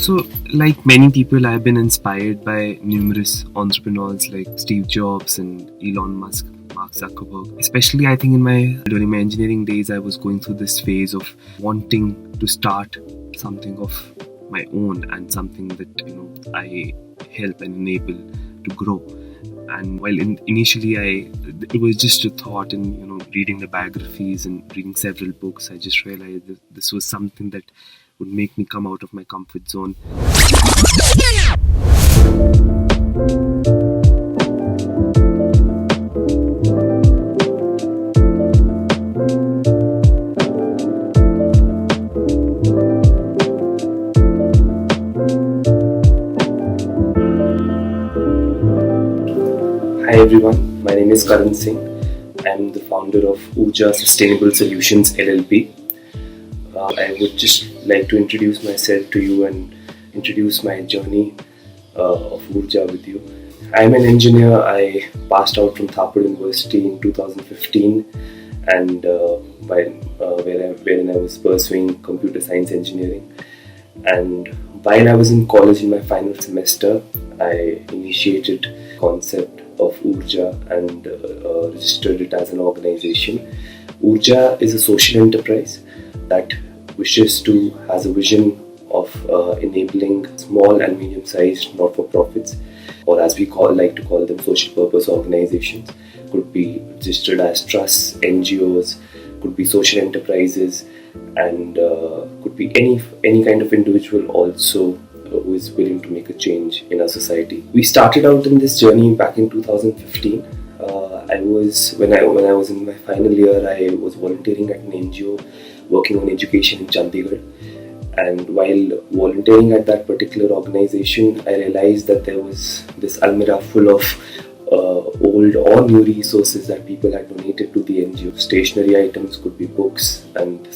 So, like many people, I've been inspired by numerous entrepreneurs like Steve Jobs and Elon Musk, Mark Zuckerberg. Especially, I think during my engineering days, I was going through this phase of wanting to start something of my own and something that I help and enable to grow. And while initially it was just a thought, and reading the biographies and reading several books, I just realized that this was something that would make me come out of my comfort zone. Hi everyone, my name is Karn. I am the founder of Oorjaa Sustainable Solutions LLP. I would just like to introduce myself to you and introduce my journey of Oorjaa with you. I am an engineer. I passed out from Thapar University in 2015, and wherein I was pursuing computer science engineering. And while I was in college in my final semester, I initiated the concept of Oorjaa and registered it as an organization. Oorjaa is a social enterprise that has a vision of enabling small and medium-sized not-for-profits, or as we like to call them, social purpose organizations. Could be registered as trusts, NGOs, could be social enterprises, and could be any kind of individual also who is willing to make a change in our society. We started out in this journey back in 2015. When I was in my final year, I was volunteering at an NGO working on education in Chandigarh. And while volunteering at that particular organization, I realized that there was this almirah full of old or new resources that people had donated to the NGO. Stationery items, could be books, and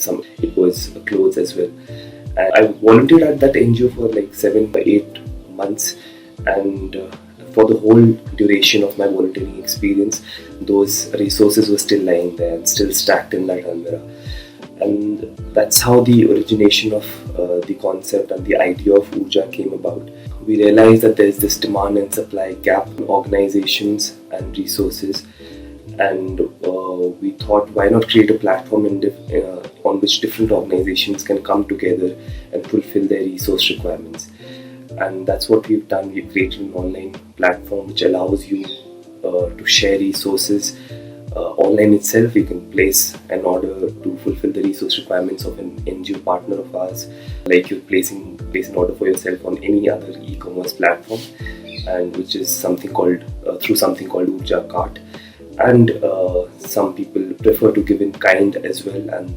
it was clothes as well. And I volunteered at that NGO for like 7 or 8 months, and for the whole duration of my volunteering experience, those resources were still lying there and still stacked in that almirah. And that's how the origination of the concept and the idea of Oorjaa came about. We realized that there is this demand and supply gap in organizations and resources, and we thought, why not create a platform on which different organizations can come together and fulfill their resource requirements. And that's what we've done. We've created an online platform which allows you to share resources. Online itself, you can place an order to fulfill the resource requirements of an NGO partner of ours, like you place an order for yourself on any other e-commerce platform, and which is through something called Oorjaa Cart. And some people prefer to give in kind as well, and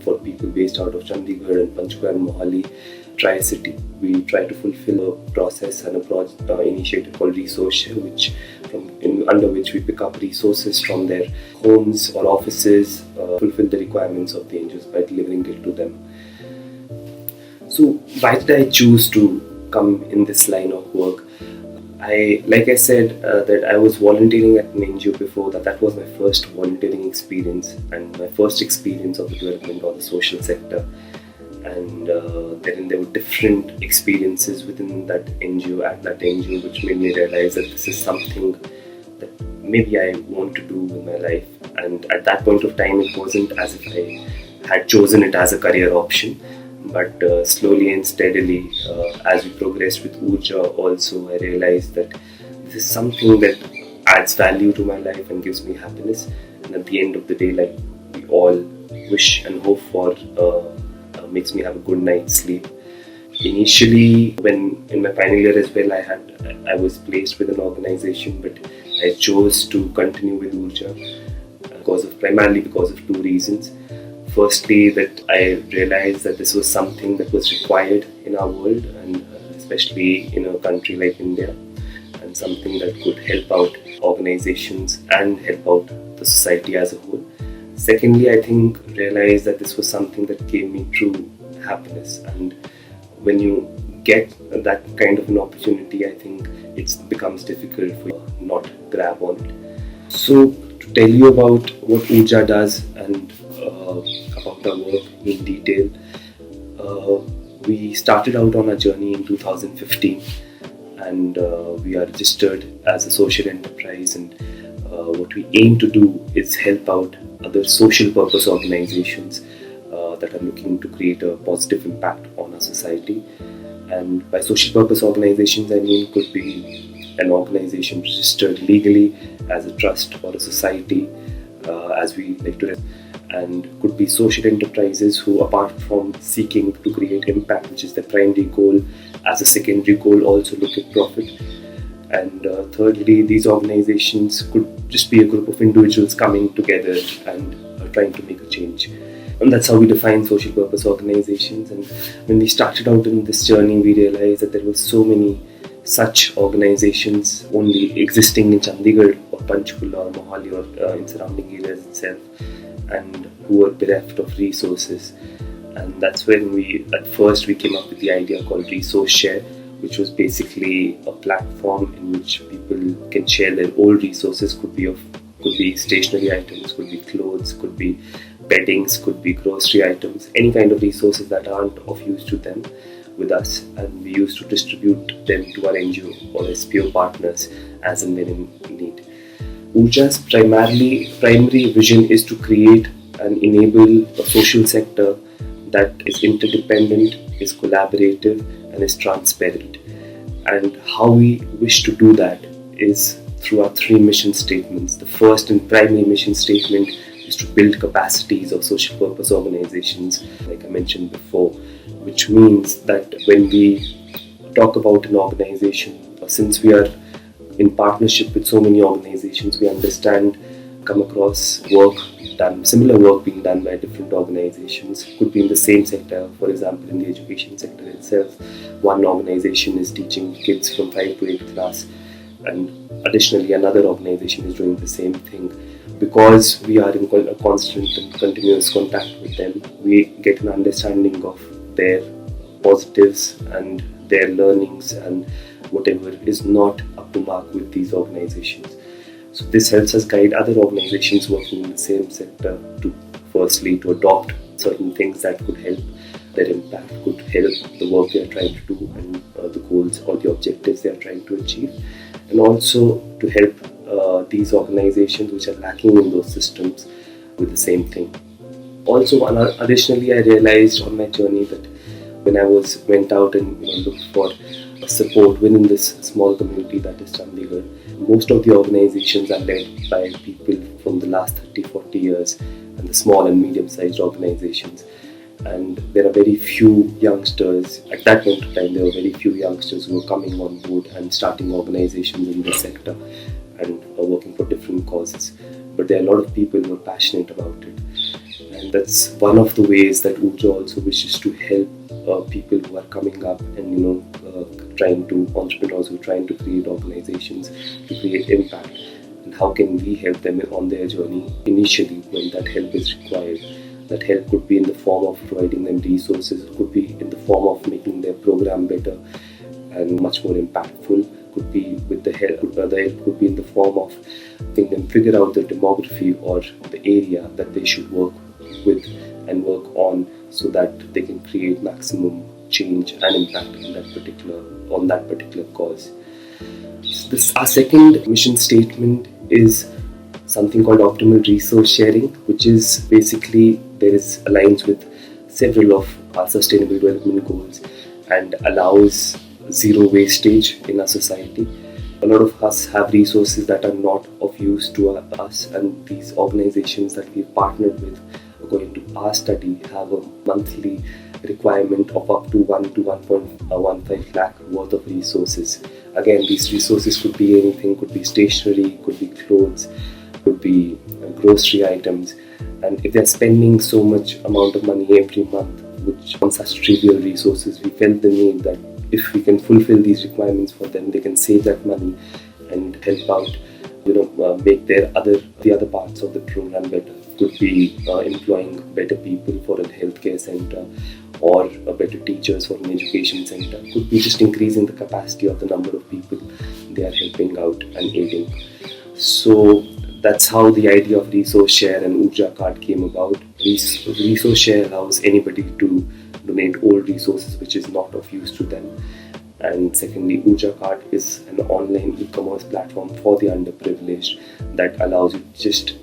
for people based out of Chandigarh and Panchkuala and Mohali, Tri-City, we try to fulfill a process and a project initiative called Resource Share, under which we pick up resources from their homes or offices, fulfill the requirements of the NGOs by delivering it to them. So why did I choose to come in this line of work? Like I said, that I was volunteering at an NGO before that. That was my first volunteering experience and my first experience of the development or the social sector. And then there were different experiences within that NGO, which made me realize that this is something that maybe I want to do in my life. And at that point of time, it wasn't as if I had chosen it as a career option. But slowly and steadily, as we progressed with Oorjaa also, I realized that this is something that adds value to my life and gives me happiness. And at the end of the day, like we all wish and hope for, makes me have a good night's sleep. Initially, when in my final year as well, I was placed with an organization, but I chose to continue with Oorjaa primarily because of two reasons. Firstly, that I realized that this was something that was required in our world, and especially in a country like India, and something that could help out organizations and help out the society as a whole. Secondly, I think realized that this was something that gave me true happiness, and when you get that kind of an opportunity, I think it becomes difficult for you to not grab on it. So to tell you about what Oorjaa does and about our work in detail, We started out on our journey in 2015, and we are registered as a social enterprise, and what we aim to do is help out other social purpose organizations that are looking to create a positive impact on our society. And by social purpose organizations, I mean could be an organization registered legally as a trust or a society, as we like to, and could be social enterprises who, apart from seeking to create impact, which is their primary goal, as a secondary goal also look at profit. And thirdly, these organizations could just be a group of individuals coming together and trying to make a change. And that's how we define social purpose organizations. And when we started out in this journey, we realized that there were so many such organizations only existing in Chandigarh or Panchkula or Mohali or in surrounding areas itself, and who were bereft of resources. And that's when at first we came up with the idea called Resource Share, which was basically a platform in which people can share their old resources. Could be stationery items, could be clothes, could be beddings, could be grocery items, any kind of resources that aren't of use to them with us, and we used to distribute them to our NGO or SPO partners as and when in need. Oorjaa's primary vision is to create and enable a social sector that is interdependent, is collaborative, and is transparent. And how we wish to do that is through our 3 mission statements. The first and primary mission statement is to build capacities of social purpose organizations, like I mentioned before, which means that when we talk about an organization, since we are in partnership with so many organizations, we come across similar work being done by different organizations. Could be in the same sector, for example, in the education sector itself. One organization is teaching kids from 5 to 8 class, and additionally another organization is doing the same thing. Because we are in a constant and continuous contact with them, we get an understanding of their positives and their learnings and whatever is not up to mark with these organizations. So this helps us guide other organizations working in the same sector to adopt certain things that could help their impact, could help the work they are trying to do and the goals or the objectives they are trying to achieve, and also to help these organizations which are lacking in those systems with the same thing. Also, additionally, I realized on my journey that when I went out and looked for support within this small community that is Chandigarh, most of the organizations are led by people from the last 30-40 years, and the small and medium-sized organizations. And there are very few youngsters, at that point of time, there were very few youngsters who were coming on board and starting organizations in this sector and working for different causes. But there are a lot of people who are passionate about it. And that's one of the ways that Oorjaa also wishes to help people who are coming up and entrepreneurs who are trying to create organizations to create impact. And how can we help them on their journey initially when that help is required? That help could be in the form of providing them resources, it could be in the form of making their program better and much more impactful, could be with the help could be in the form of helping them figure out the demography or the area that they should work with and work on, so that they can create maximum change and impact on that particular cause. Our second mission statement is something called optimal resource sharing, which is basically aligns with several of our sustainable development goals and allows zero wastage in our society. A lot of us have resources that are not of use to us, and these organizations that we've partnered with, according to our study, have a monthly requirement of up to 1 to 1.15 lakh worth of resources. Again, these resources could be anything, could be stationery, could be clothes, could be grocery items. And if they're spending so much amount of money every month, which on such trivial resources, we felt the need that if we can fulfill these requirements for them, they can save that money and help out, make the other parts of the program better. Could be employing better people for a healthcare center, or better teachers for an education center. Could be just increasing the capacity of the number of people they are helping out and aiding. So that's how the idea of Resource Share and Oorjaa card came about. Resource Share allows anybody to donate old resources which is not of use to them. And secondly, Oorjaa Card is an online e-commerce platform for the underprivileged that allows you to just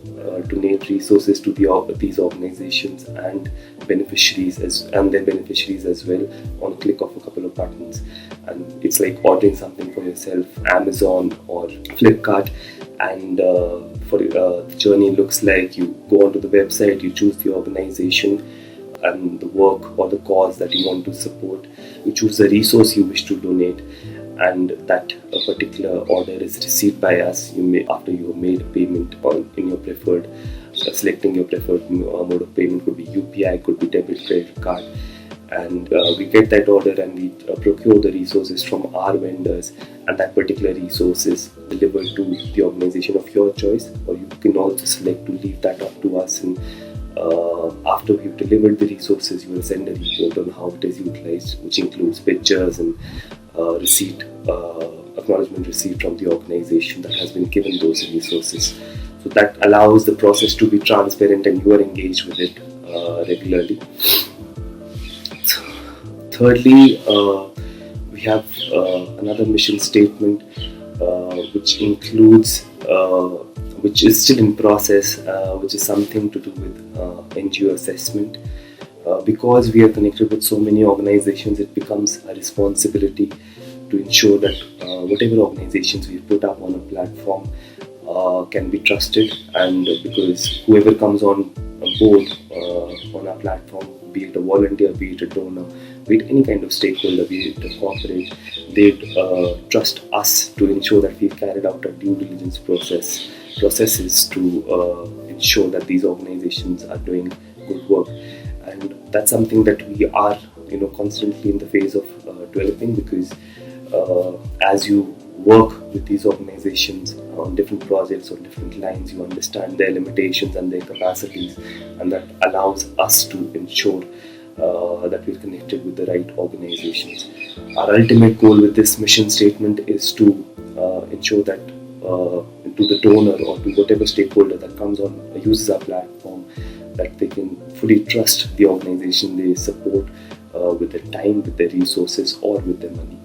donate resources to these organizations and their beneficiaries as well on a click of a couple of buttons. And it's like ordering something for yourself, Amazon or Flipkart, and the journey looks like you go onto the website, you choose the organization and the work or the cause that you want to support, you choose the resource you wish to donate, and that a particular order is received by us. After you have made a payment in your preferred, selecting your preferred mode of payment, could be UPI, could be debit credit card, and we get that order and we procure the resources from our vendors, and that particular resource is delivered to the organization of your choice, or you can also select to leave that up to us. And after we've delivered the resources, you will send a report on how it is utilized, which includes pictures and acknowledgement receipt from the organization that has been given those resources. So that allows the process to be transparent and you are engaged with it regularly. Thirdly, we have another mission statement which includes which is still in process, which is something to do with NGO assessment. Because we are connected with so many organizations, it becomes a responsibility to ensure that whatever organizations we put up on a platform can be trusted, and because whoever comes on board on our platform, be it a volunteer, be it a donor, be it any kind of stakeholder, be it a corporate, they trust us to ensure that we've carried out a due diligence processes to ensure that these organizations are doing good work. And that's something that we are constantly in the phase of developing, because as you work with these organizations on different projects or different lines, you understand their limitations and their capacities, and that allows us to ensure that we're connected with the right organizations. Our ultimate goal with this mission statement is to ensure that to the donor or to whatever stakeholder that comes on uses our platform, that they can fully trust the organization they support with their time, with their resources, or with their money.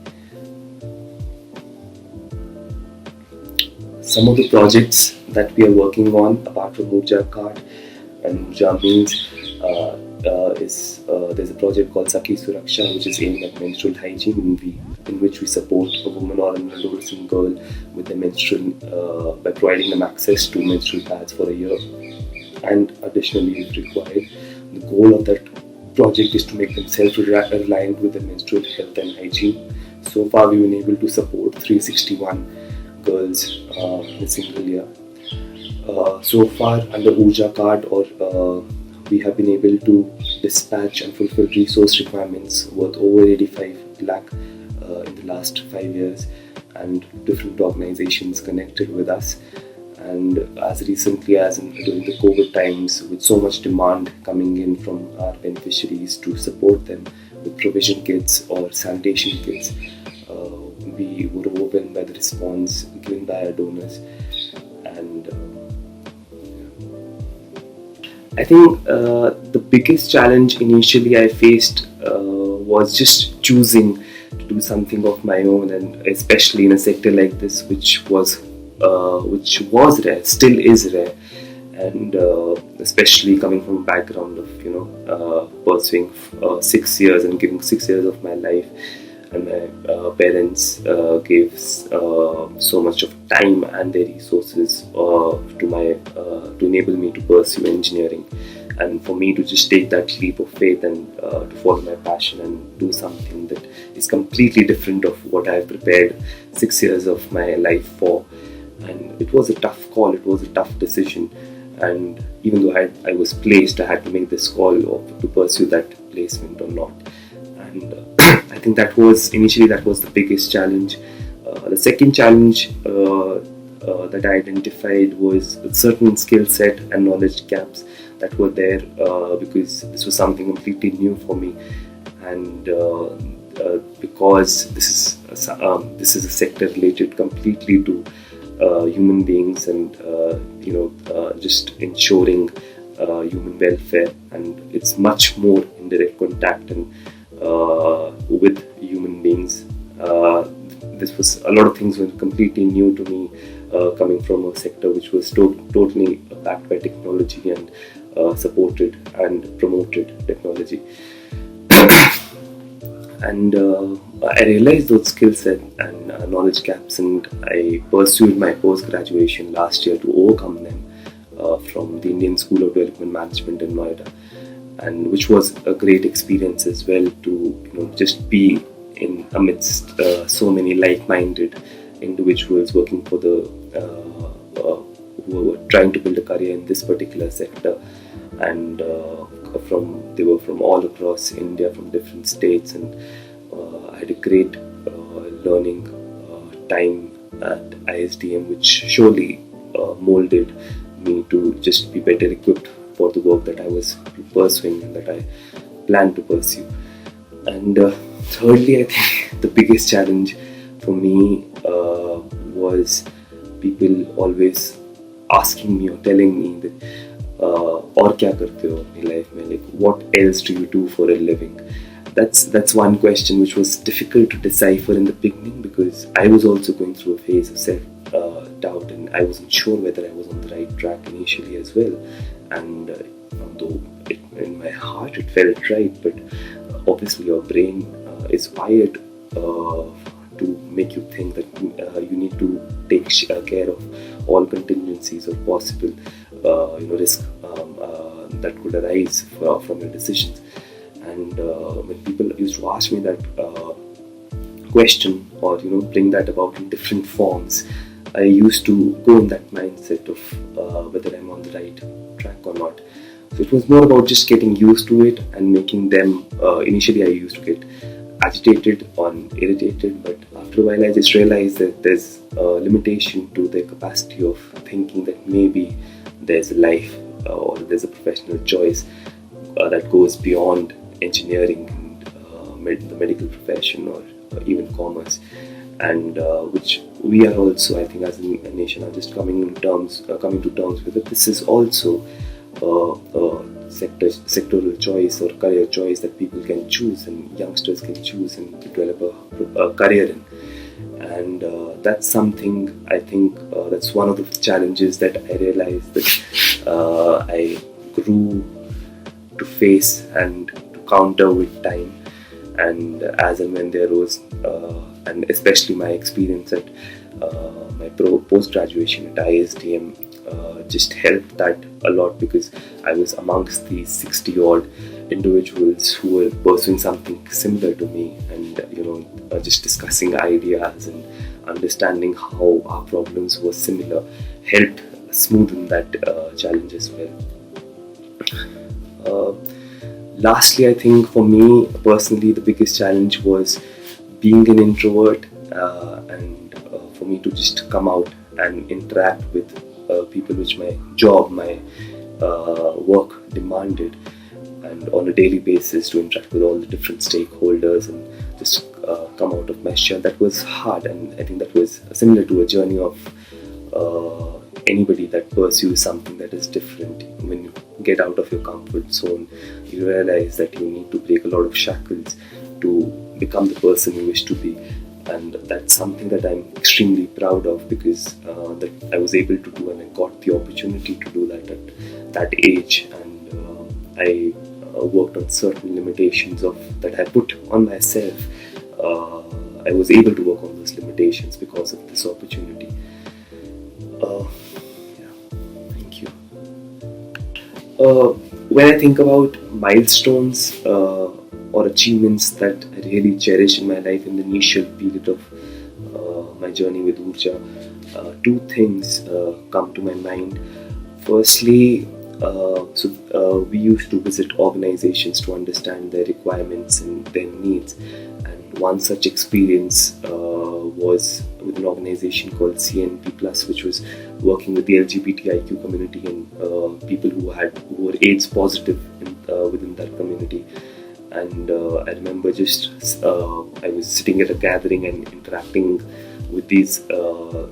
Some of the projects that we are working on, apart from Oorjaa Card and Oorjaa Means, there's a project called Sakhi Suraksha, which is aimed at menstrual hygiene, in which we support a woman or an adolescent girl with their menstrual by providing them access to menstrual pads for a year, and additionally, if required, the goal of that project is to make them self-reliant with their menstrual health and hygiene. So far, we've been able to support 361 girls in a single year. So far, under Oorjaa Card, we have been able to dispatch and fulfill resource requirements worth over 85 lakh in the last 5 years, and different organizations connected with us. And as recently as during the COVID times, with so much demand coming in from our beneficiaries to support them with provision kits or sanitation kits, we were overwhelmed by the response given by our donors. And I think the biggest challenge initially I faced was just choosing to do something of my own, and especially in a sector like this, which was rare, still is rare, and especially coming from a background of pursuing 6 years and giving 6 years of my life, and my parents gave so much of time and their resources to enable me to pursue engineering, and for me to just take that leap of faith and to follow my passion and do something that is completely different of what I have prepared 6 years of my life for. And it was a tough call, it was a tough decision, and even though I was placed, I had to make this call to pursue that placement or not. And I think that was the biggest challenge. The second challenge that I identified was certain skill set and knowledge gaps that were there, because this was something completely new for me, and because this is a sector related completely to human beings, and just ensuring human welfare, and it's much more in direct contact and with human beings. This was a lot of things were completely new to me, coming from a sector which was totally backed by technology and supported and promoted technology. And I realized those skill set and knowledge gaps, and I pursued my post-graduation last year to overcome them from the Indian School of Development Management in Noida, and which was a great experience as well to just be in amidst so many like-minded individuals working for the who were trying to build a career in this particular sector, and they were from all across India, from different states, and I had a great learning time at ISDM, which surely molded me to just be better equipped for the work that I was pursuing and that I planned to pursue. And thirdly, I think the biggest challenge for me was people always asking me or telling me that और क्या करते हो अपनी life में, like what else do you do for a living? That's one question which was difficult to decipher in the beginning, because I was also going through a phase of self-doubt, and I wasn't sure whether I was on the right track initially as well. And although in my heart it felt right, but obviously your brain is wired to make you think that you need to take care of all contingencies or possible risk that could arise from your decisions. And when people used to ask me that question, or bring that about in different forms, I used to go in that mindset of whether I'm on the right track or not. So it was more about just getting used to it and making them. Initially, I used to get agitated or irritated, but after a while, I just realized that there's a limitation to their capacity of thinking that maybe there's a life or there's a professional choice that goes beyond engineering and the medical profession, or even commerce, and which we are also, I think, as a nation, are just coming to terms with it. This is also sectoral choice or career choice that people can choose and youngsters can choose and develop a career in. And that's something, I think, that's one of the challenges that I realized that I grew to face and to counter with time, and as and when there arose, and especially my experience at my post-graduation at ISDM just helped that a lot, because I was amongst these 60 odd individuals who were pursuing something similar to me, and just discussing ideas and understanding how our problems were similar helped smoothen that challenge as well. Lastly, I think for me personally, the biggest challenge was being an introvert, and for me to just come out and interact with people which my job, my work demanded, and on a daily basis to interact with all the different stakeholders and just come out of my shell. That was hard, and I think that was similar to a journey of anybody that pursues something that is different. When you get out of your comfort zone, you realize that you need to break a lot of shackles to become the person you wish to be. And that's something that I'm extremely proud of, because that I was able to do, and I got the opportunity to do that at that age. And I worked on certain limitations that I put on myself. I was able to work on those limitations because of this opportunity. Thank you. When I think about milestones or achievements that I really cherish in my life in the initial period of my journey with Oorjaa, two things come to my mind. Firstly, we used to visit organizations to understand their requirements and their needs. And one such experience was with an organization called CNP+, which was working with the LGBTIQ community and people who were AIDS positive within that community. And I remember I was sitting at a gathering and interacting with these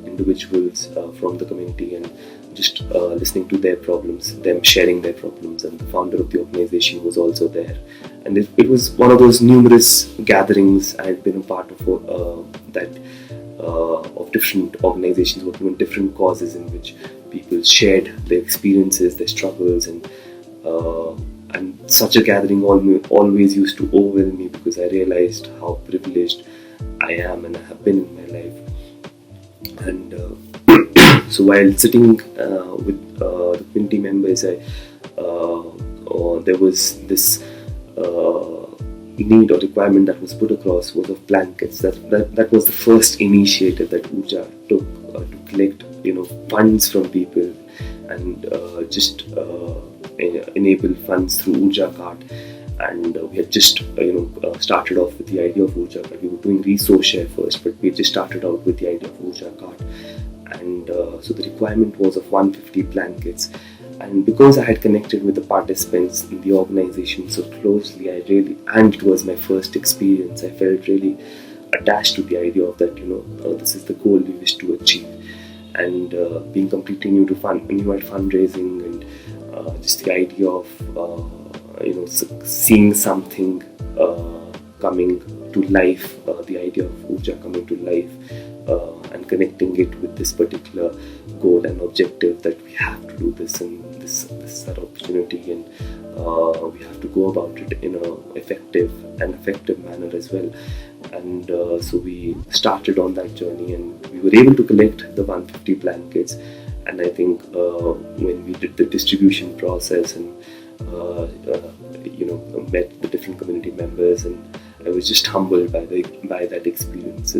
individuals from the community, and just listening to their problems, them sharing their problems, and the founder of the organization was also there. And it was one of those numerous gatherings I had been a part of different organizations working on different causes in which people shared their experiences, their struggles, and such a gathering always used to overwhelm me because I realized how privileged I am and I have been in my life. And so while sitting with the community members, there was this need or requirement that was put across was of blankets. That was the first initiative that Oorjaa took to collect funds from people and just enable funds through Oorjaa card. And we had just started off with the idea of Oorjaa card. We were doing resource share first, but we just started out with the idea of Oorjaa card. And so the requirement was of 150 blankets. And because I had connected with the participants in the organization so closely, and it was my first experience, I felt really attached to the idea of that, this is the goal we wish to achieve. And being completely new at fundraising, and just the idea of, seeing something coming to life, the idea of Oorjaa coming to life, and connecting it with this particular goal and objective that we have to do this and this opportunity, and we have to go about it in an effective manner as well. And so we started on that journey, and we were able to collect the 150 blankets. And I think when we did the distribution process and met the different community members, and I was just humbled by that experience,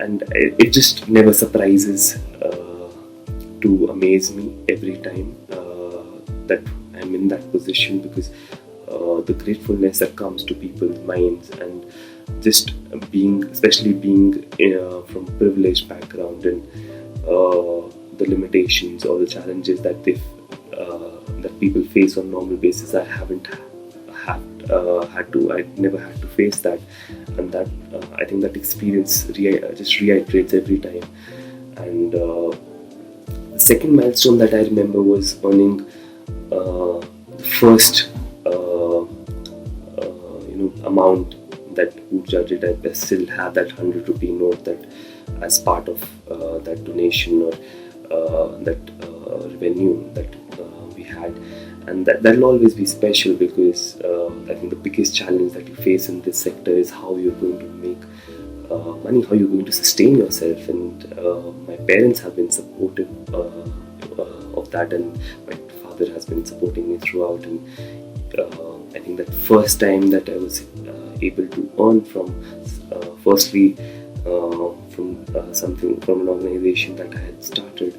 and it just never surprises to amaze me every time that I'm in that position, because the gratefulness that comes to people's minds, and just especially being from a privileged background, and the limitations or the challenges that that people face on a normal basis. I never had to face that, and that I think that experience just reiterates every time. And the second milestone that I remember was earning the first amount that Oorjaa did. I still have that 100 rupee note that as part of that donation or that revenue that we had. And that'll always be special, because I think the biggest challenge that you face in this sector is how you're going to make money, how you're going to sustain yourself. And my parents have been supportive of that, and my father has been supporting me throughout. And I think that first time that I was able to earn from, firstly, from an organization that I had started,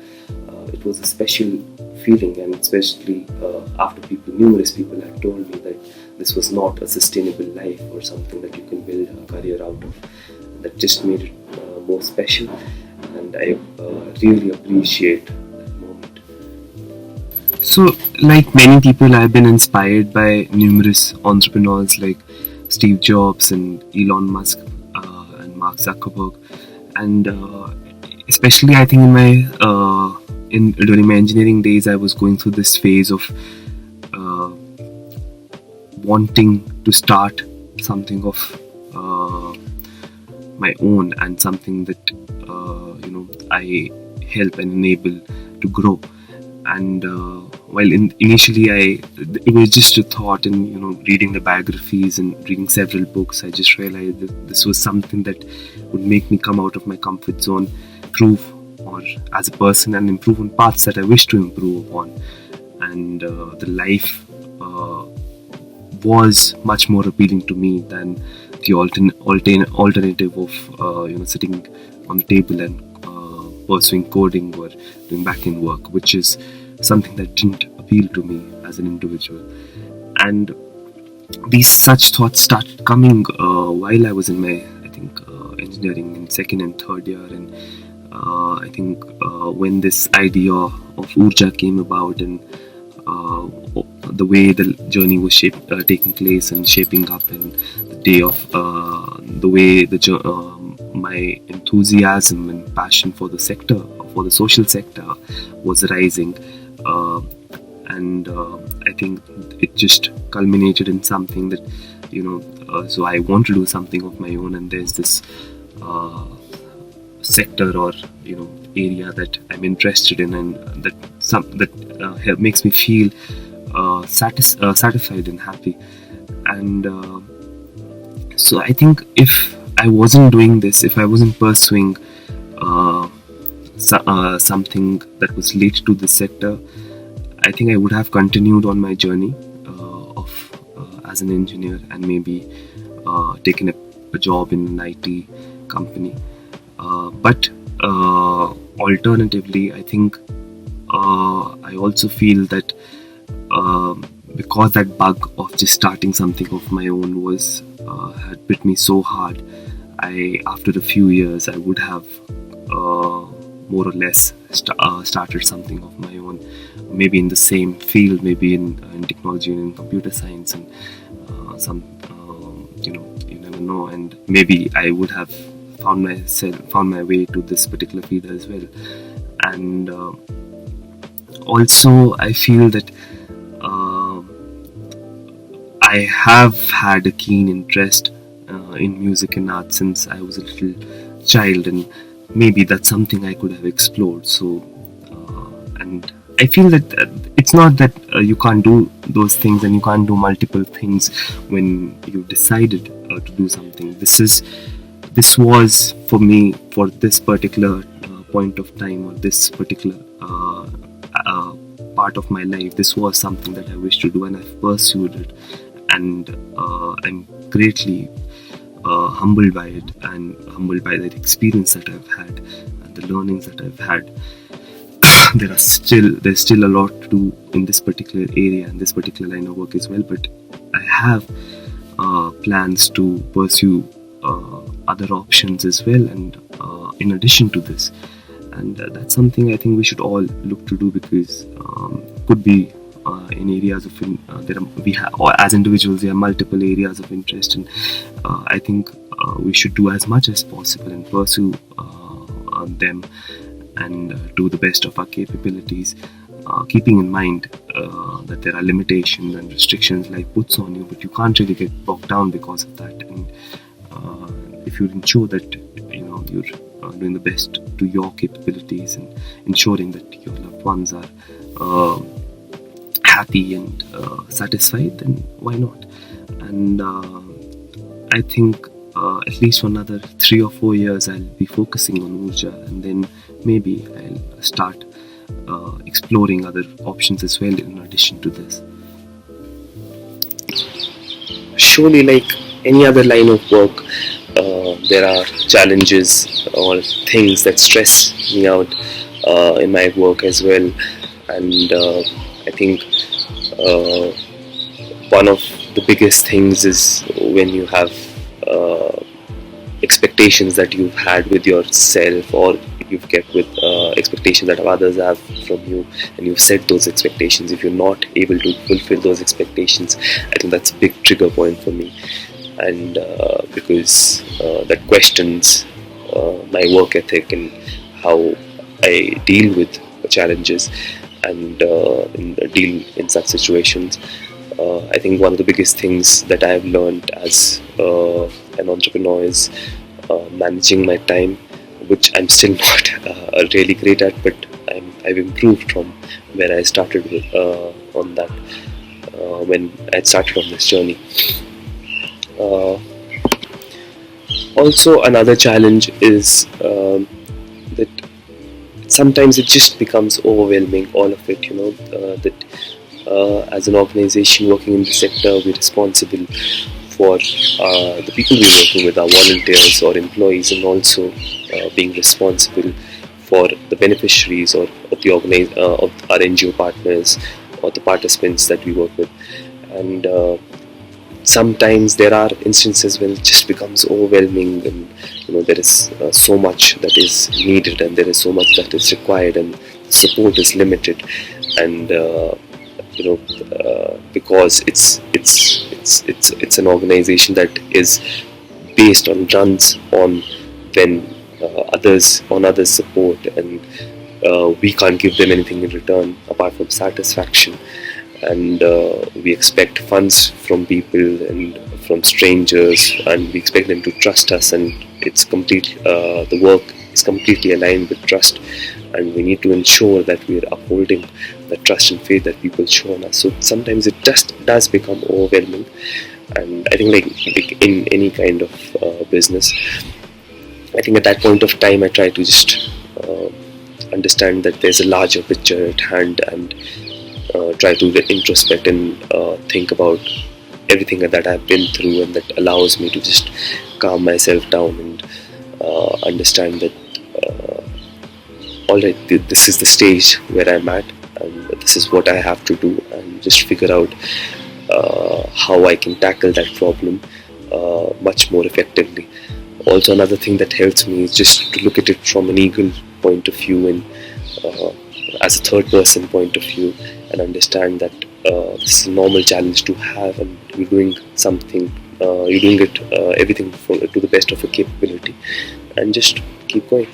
it was a special feeling, and especially after numerous people had told me that this was not a sustainable life or something that you can build a career out of. That just made it more special, and I really appreciate that moment. So, like many people, I've been inspired by numerous entrepreneurs like Steve Jobs and Elon Musk and Mark Zuckerberg, and especially I think during my engineering days, I was going through this phase of wanting to start something of my own, and something that I help and enable to grow. And while initially it was just a thought, and reading the biographies and reading several books, I just realized that this was something that would make me come out of my comfort zone, improve or as a person, and improve on paths that I wish to improve upon. And the life was much more appealing to me than the alternative of sitting on the table and pursuing coding or doing back-end work, which is something that didn't appeal to me as an individual. And these such thoughts started coming while I was in my, engineering in second and third year. And I think when this idea of Oorjaa came about, and the way the journey was taking place and shaping up, and the day of the way my enthusiasm and passion for the sector of for the social sector was rising, and I think it just culminated in something that, so I want to do something of my own, and there's this sector or area that I'm interested in, and that makes me feel satisfied and happy. And so I think if I wasn't doing this, if I wasn't pursuing something that was related to this sector, I think I would have continued on my journey of as an engineer, and maybe taken a job in an IT company. But alternatively, I think I also feel that because that bug of just starting something of my own was had bit me so hard, after a few years I would have more or less started something of my own, maybe in the same field, maybe in technology and in computer science, and some you never know, and maybe I would have found my way to this particular field as well. And also I feel that I have had a keen interest in music and art since I was a little child, and maybe that's something I could have explored. So and I feel that it's not that you can't do those things and you can't do multiple things when you've decided to do something. This was for me, for this particular point of time, or this particular part of my life, this was something that I wished to do, and I've pursued it, and I'm greatly humbled by it, and humbled by the experience that I've had and the learnings that I've had. There's still a lot to do in this particular area and this particular line of work as well, but I have plans to pursue other options as well, and in addition to this, and that's something I think we should all look to do, because could be in areas of or as individuals, there are multiple areas of interest, and I think we should do as much as possible and pursue them, and do the best of our capabilities, keeping in mind that there are limitations and restrictions life puts on you, but you can't really get bogged down because of that. And if you ensure that you're doing the best to your capabilities, and ensuring that your loved ones are happy and satisfied, then why not? And I think at least for another 3 or 4 years I'll be focusing on Oorjaa, and then maybe I'll start exploring other options as well in addition to this. Surely, like any other line of work, there are challenges or things that stress me out in my work as well, and I think one of the biggest things is when you have expectations that you've had with yourself, or you've kept with expectations that others have from you, and you've set those expectations. If you're not able to fulfill those expectations, I think that's a big trigger point for me, and because that questions my work ethic and how I deal with challenges and deal in such situations. I think one of the biggest things that I have learned as an entrepreneur is managing my time, which I'm still not really great at, but I've improved from where I started with, on that when I started on this journey. Also, another challenge is that sometimes it just becomes overwhelming, all of it, that as an organization working in the sector, we're responsible for the people we're working with, our volunteers or employees, and also being responsible for the beneficiaries or of the of our NGO partners or the participants that we work with. And sometimes there are instances when it just becomes overwhelming, and there is so much that is needed, and there is so much that is required, and support is limited, and because it's an organization that is based on runs on then others support, and we can't give them anything in return apart from satisfaction, and we expect funds from people and from strangers, and we expect them to trust us, and the work is completely aligned with trust, and we need to ensure that we are upholding the trust and faith that people show on us. So sometimes it just does become overwhelming, and I think like in any kind of business, I think at that point of time I try to just understand that there's a larger picture at hand, and try to introspect and think about everything that I've been through, and that allows me to just calm myself down and understand that alright, this is the stage where I'm at, and this is what I have to do, and just figure out how I can tackle that problem much more effectively. Also, another thing that helps me is just to look at it from an eagle point of view, and as a third person point of view, and understand that this is a normal challenge to have, and you're doing something, you're doing it everything to the best of your capability, and just keep going.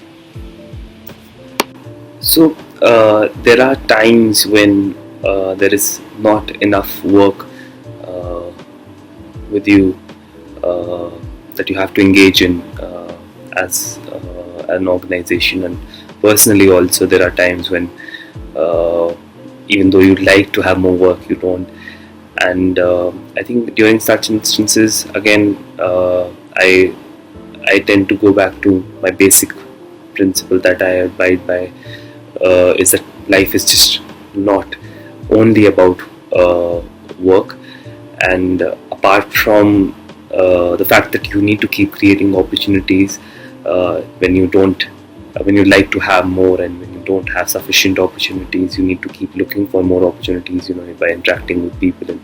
So there are times when there is not enough work with you that you have to engage in as an organization, and personally also there are times when even though you'd like to have more work, you don't. And I think during such instances, again, I tend to go back to my basic principle that I abide by, is that life is just not only about work, and apart from the fact that you need to keep creating opportunities when you like to have more, and when you don't have sufficient opportunities, you need to keep looking for more opportunities, by interacting with people, and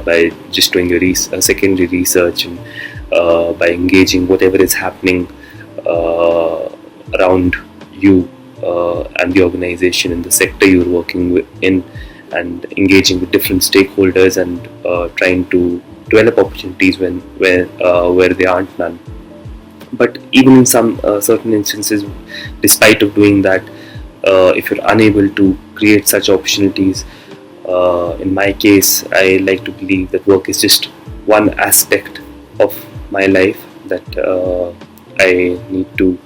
by just doing your secondary research, and by engaging whatever is happening around you and the organization and the sector you're working in, and engaging with different stakeholders, and trying to develop opportunities where there aren't none. But even in some certain instances, despite of doing that, if you're unable to create such opportunities, in my case, I like to believe that work is just one aspect of my life that I need to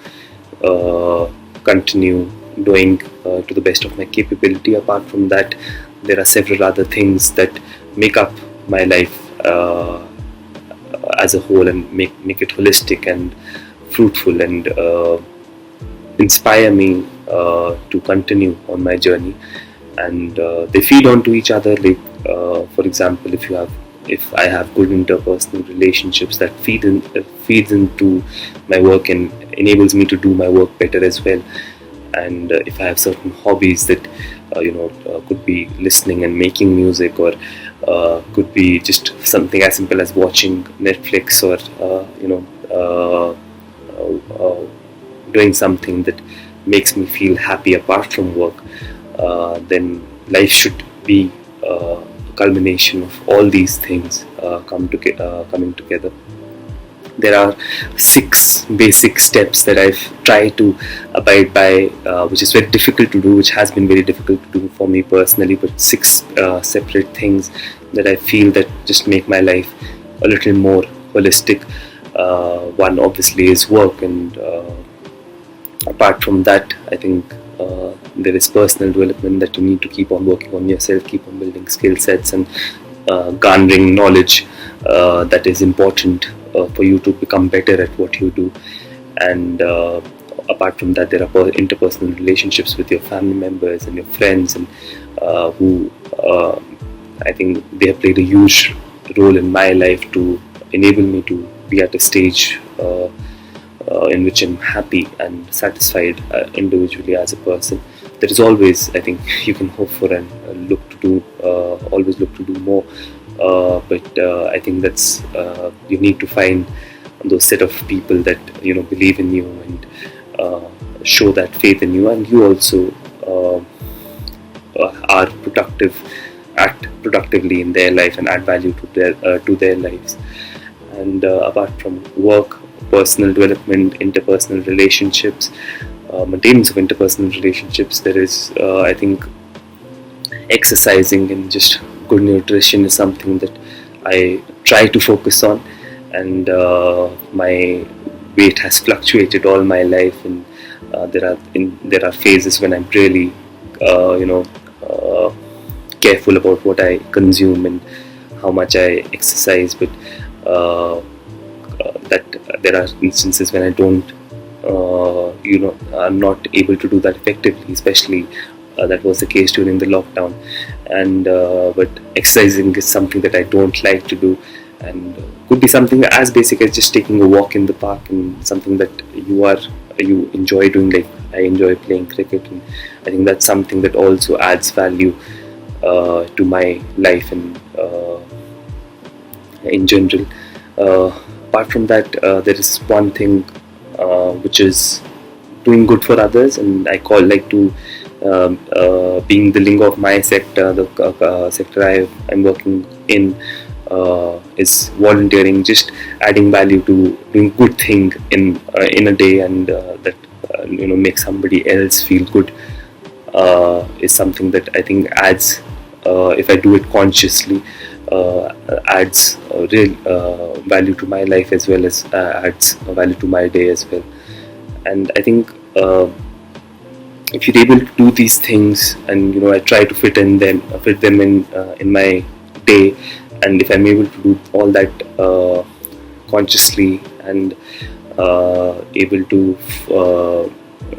continue doing to the best of my capability. Apart from that, there are several other things that make up my life as a whole, and make it holistic and fruitful, and inspire me to continue on my journey, and they feed onto each other. Like for example, if I have good interpersonal relationships, that feeds into my work and enables me to do my work better as well. And if I have certain hobbies that could be listening and making music, or could be just something as simple as watching Netflix, or doing something that makes me feel happy apart from work, then life should be a culmination of all these things coming together. There are 6 basic steps that I've tried to abide by, which is very difficult to do, which has been very difficult to do for me personally, but 6 separate things that I feel that just make my life a little more holistic. One obviously is work, and apart from that, I think there is personal development, that you need to keep on working on yourself, keep on building skill sets, and garnering knowledge that is important for you to become better at what you do. And apart from that, there are interpersonal relationships with your family members and your friends, and who I think they have played a huge role in my life to enable me to be at a stage in which I'm happy and satisfied individually as a person. There is always, I think, you can hope for and always look to do more. But I think that's you need to find those set of people that believe in you and show that faith in you, and you also are act productively in their life and add value to their lives. And apart from work, personal development, interpersonal relationships, maintenance of interpersonal relationships, there is, I think, exercising and just good nutrition is something that I try to focus on. And my weight has fluctuated all my life, and there are phases when I'm really, careful about what I consume and how much I exercise. But that there are instances when I don't, I'm not able to do that effectively, especially that was the case during the lockdown. And but exercising is something that I don't like to do, and could be something as basic as just taking a walk in the park, and something that you enjoy doing. Like I enjoy playing cricket, and I think that's something that also adds value to my life and in general. Apart from that, there is one thing which is doing good for others, and I call like to being the lingo of my sector, the sector I'm working in, is volunteering, just adding value to doing good thing in a day, and that make somebody else feel good is something that I think adds, if I do it consciously, adds real value to my life, as well as adds value to my day as well. And I think if you're able to do these things, and I try to fit them in my day, and if I'm able to do all that consciously, and able to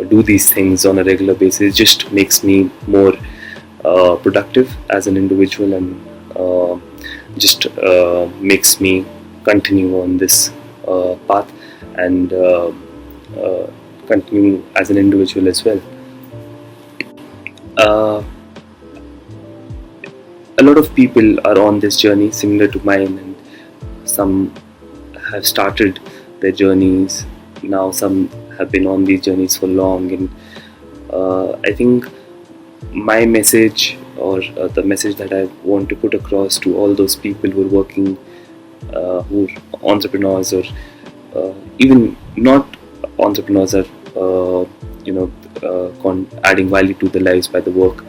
do these things on a regular basis, it just makes me more productive as an individual, and just makes me continue on this path, and continue as an individual as well. A lot of people are on this journey similar to mine, and some have started their journeys now, some have been on these journeys for long, and I think my message, or the message that I want to put across to all those people who are working, who are entrepreneurs, or even not entrepreneurs, are adding value to the lives by the work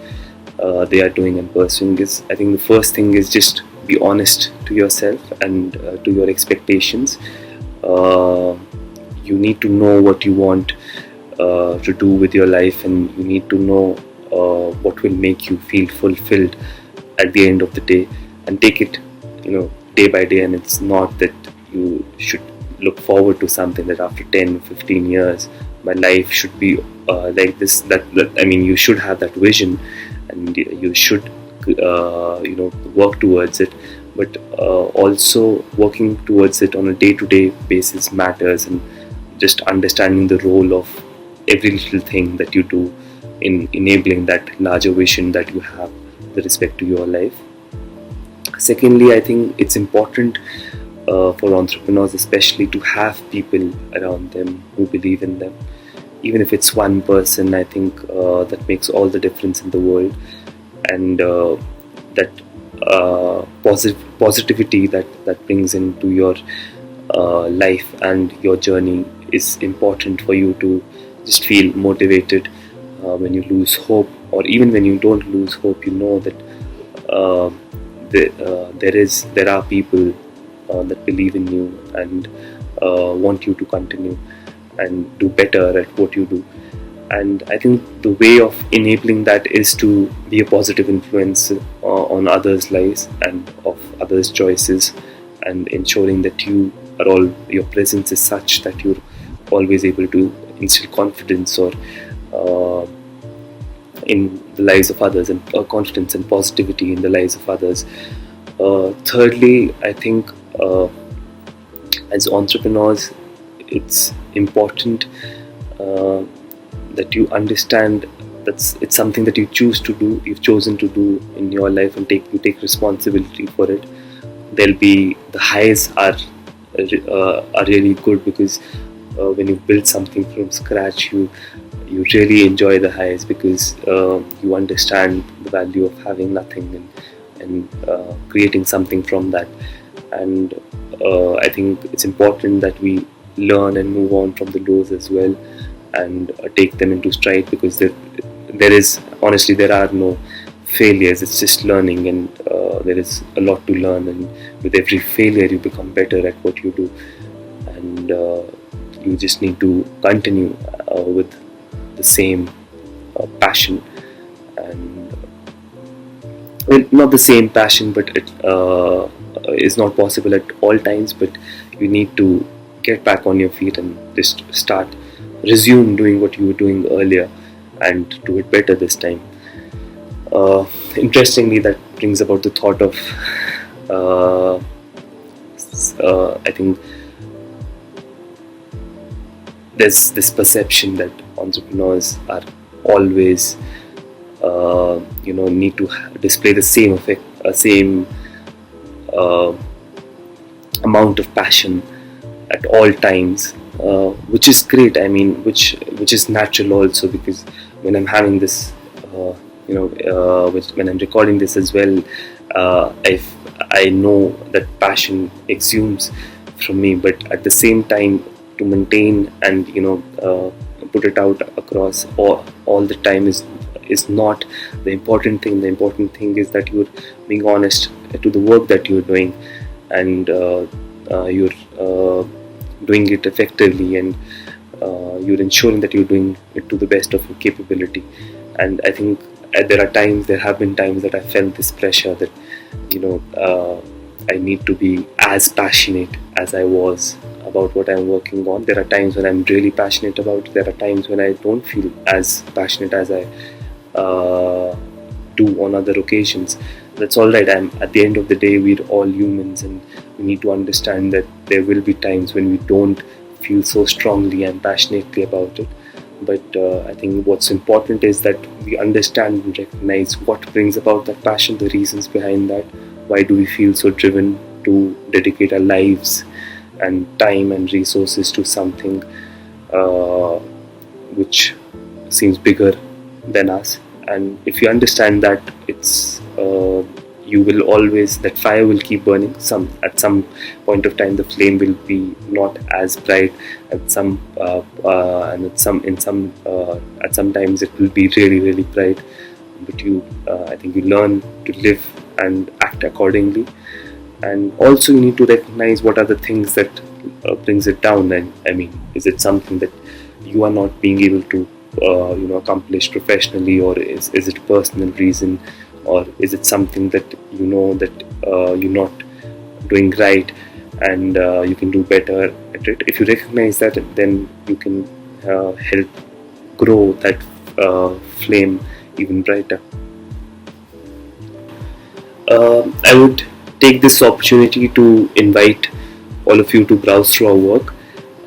they are doing and pursuing, is, I think the first thing is just be honest to yourself and to your expectations. You need to know what you want to do with your life, and you need to know what will make you feel fulfilled at the end of the day, and take it day by day. And it's not that you should look forward to something that after 10-15 years my life should be like this. That I mean, you should have that vision, and you should work towards it, but also working towards it on a day-to-day basis matters, and just understanding the role of every little thing that you do in enabling that larger vision that you have with respect to your life. Secondly, I think it's important for entrepreneurs especially to have people around them who believe in them. Even if it's one person, I think that makes all the difference in the world, and that positivity that brings into your life and your journey is important for you to just feel motivated when you lose hope, or even when you don't lose hope. That there are people that believe in you and want you to continue and do better at what you do. And I think the way of enabling that is to be a positive influence on others' lives and of others' choices, and ensuring that your presence is such that you're always able to instill confidence or in the lives of others, and confidence and positivity in the lives of others. Thirdly, I think as entrepreneurs, it's important that you understand that it's something that you choose to do, you've chosen to do in your life, and you take responsibility for it. There'll be the highs are really good, because when you build something from scratch, you really enjoy the highs, because you understand the value of having nothing and creating something from that. And I think it's important that we learn and move on from the lows as well, and take them into stride, because there are no failures. It's just learning, and there is a lot to learn, and with every failure you become better at what you do, and you just need to continue with the same passion, and well, not the same passion, but it is not possible at all times, but you need to get back on your feet and just resume doing what you were doing earlier, and do it better this time. Interestingly, that brings about the thought of I think there's this perception that entrepreneurs are always need to display the same effect, same amount of passion at all times, which is great. I mean, which is natural also, because when I'm having this, when I'm recording this as well, I know that passion exudes from me, but at the same time, to maintain and put it out across all the time is not the important thing. The important thing is that you're being honest to the work that you're doing, and you're doing it effectively, and you're ensuring that you're doing it to the best of your capability. And I think there have been times that I felt this pressure that I need to be as passionate as I was about what I'm working on. There are times when I'm really passionate about it. There are times when I don't feel as passionate as I do on other occasions. That's all right. At the end of the day, we're all humans, and we need to understand that there will be times when we don't feel so strongly and passionately about it. But I think what's important is that we understand and recognize what brings about that passion, the reasons behind that. Why do we feel so driven to dedicate our lives and time and resources to something which seems bigger than us? And if you understand that, you will always, that fire will keep burning. At some point of time, the flame will be not as bright. At some times it will be really, really bright. But I think you learn to live and act accordingly. And also you need to recognize what are the things that brings it down. And I mean, is it something that you are not being able to accomplish professionally, or is it a personal reason, or is it something that you're not doing right, and you can do better at it? If you recognize that, then you can help grow that flame even brighter. I would take this opportunity to invite all of you to browse through our work.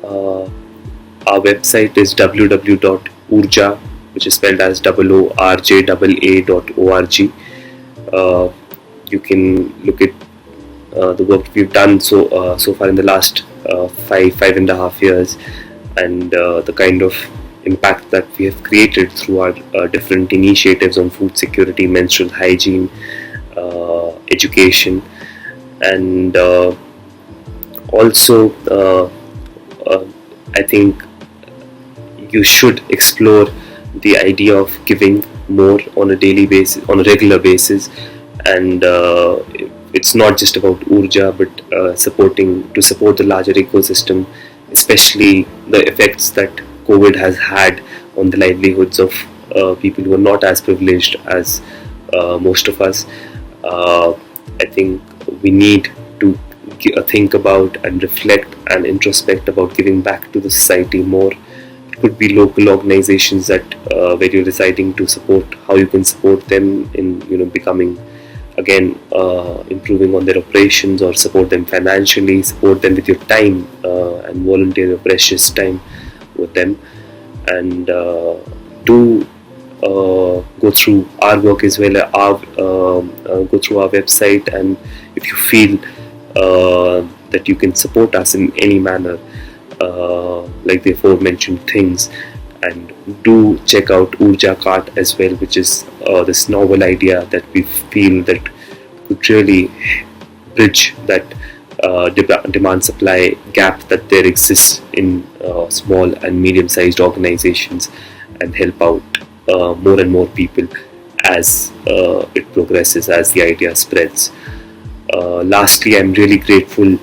Our website is www.oorjaa, which is spelled as OORJAA.org. You can look at the work we've done so far in the last 5.5 years, and the kind of impact that we have created through our different initiatives on food security, menstrual hygiene, education, and also I think you should explore the idea of giving more on a daily basis, on a regular basis, and it's not just about Oorjaa, but support the larger ecosystem, especially the effects that COVID has had on the livelihoods of people who are not as privileged as most of us. I think we need to think about and reflect and introspect about giving back to the society more. It could be local organizations that where you're deciding to support, how you can support them in becoming, again, improving on their operations, or support them financially, support them with your time, and volunteer your precious time with them, and do go through our work as well. Go through our website, and if you feel that you can support us in any manner, like the aforementioned things, and do check out Oorjaa Cart as well, which is this novel idea that we feel that could really bridge that demand supply gap that there exists in small and medium sized organizations, and help out more and more people as it progresses, as the idea spreads. Lastly, I'm really grateful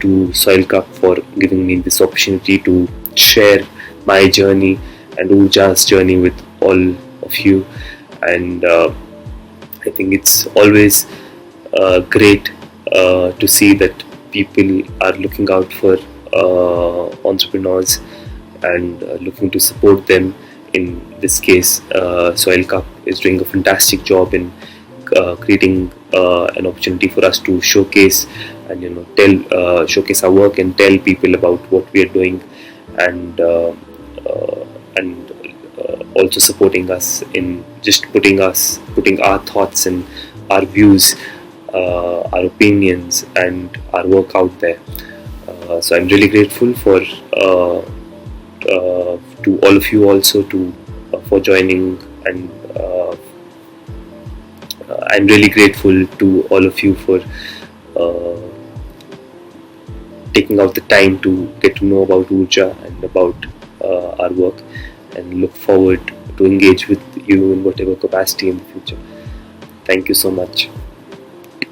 to Soil Cup for giving me this opportunity to share my journey and Oorjaa's journey with all of you. And I think it's always great to see that people are looking out for entrepreneurs and looking to support them. In this case, Soil Cup is doing a fantastic job in creating an opportunity for us to showcase and showcase our work and tell people about what we are doing, and also supporting us in just putting our thoughts and our views, our opinions and our work out there. So I'm really grateful for to all of you also to for joining, and I'm really grateful to all of you for taking out the time to get to know about Oorjaa and about our work, and look forward to engage with you in whatever capacity in the future. Thank you so much.